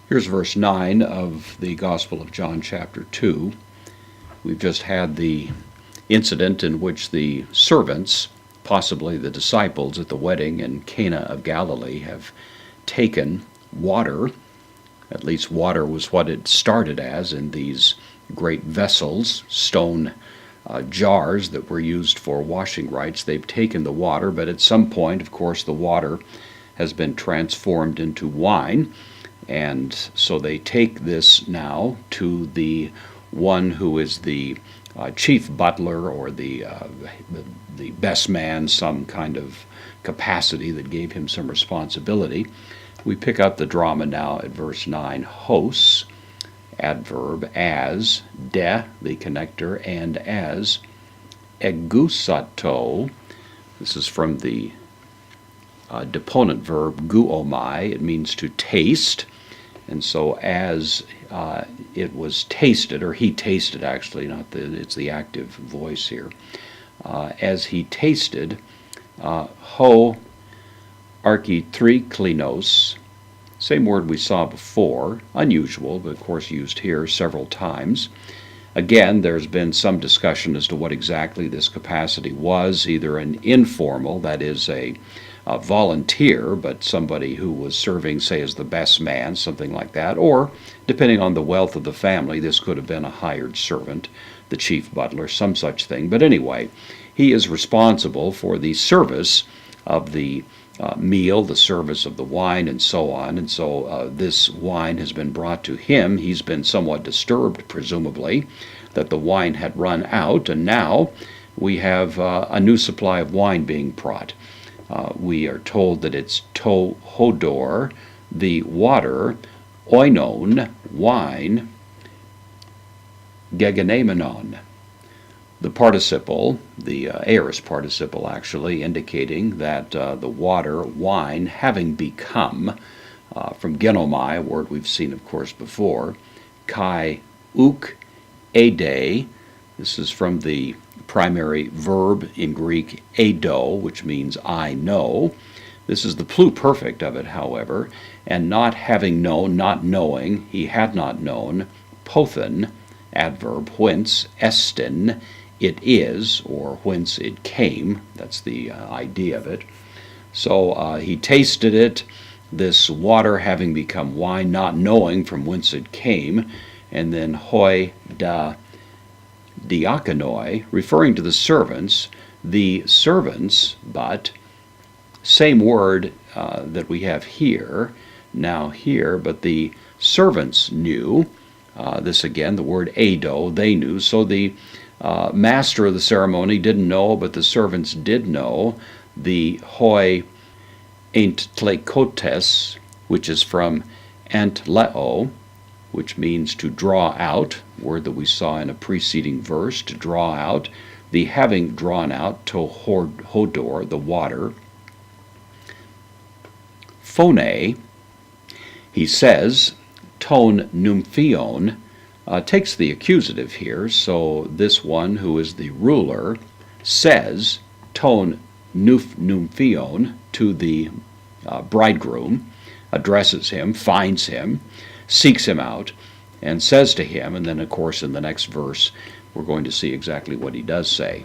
Here's verse 9 of the Gospel of John, chapter 2. We've just had the incident in which the servants, possibly the disciples at the wedding in Cana of Galilee, have taken water. At least water was what it started as in these great vessels, stone jars that were used for washing rites. They've taken the water, but at some point, of course, the water has been transformed into wine. And so they take this now to the one who is the chief butler or the best man, some kind of capacity that gave him some responsibility. We pick up the drama now at verse 9. Hos, adverb, as, de, the connector, and as, egusato. This is from the deponent verb guomai. It means to taste. And so as it was tasted, or he tasted actually, it's the active voice here. As he tasted, ho architriklinos, same word we saw before, unusual, but of course used here several times. Again, there's been some discussion as to what exactly this capacity was, either an informal, that is a volunteer, but somebody who was serving, say, as the best man, something like that, or, depending on the wealth of the family, this could have been a hired servant, the chief butler, some such thing. But anyway, he is responsible for the service of the meal, the service of the wine, and so on. And so this wine has been brought to him. He's been somewhat disturbed, presumably, that the wine had run out, and now we have a new supply of wine being brought. We are told that it's to hodor, the water, oinon, wine, gegenemenon. The participle, the aorist participle actually, indicating that the water, wine, having become, from genomai, a word we've seen, of course, before, kai uk ede. This is from the primary verb in Greek, eido, which means I know. This is the pluperfect of it, however, and not having known, not knowing, he had not known, pothen, adverb, whence, estin, it is, or whence it came. That's the idea of it. So he tasted it, this water having become wine, not knowing from whence it came, and then hoi da diakonoi, referring to the servants, but same word that we have here, now here, but the servants knew. This again, the word eido, they knew. So the master of the ceremony didn't know, but the servants did know. The hoi entlekotes, which is from antleo, which means to draw out, word that we saw in a preceding verse, to draw out, the having drawn out, to hodor, the water. Phone, he says, ton numphion, takes the accusative here, so this one who is the ruler says, ton numphion, to the bridegroom, addresses him, finds him, seeks him out, and says to him, and then of course in the next verse we're going to see exactly what he does say.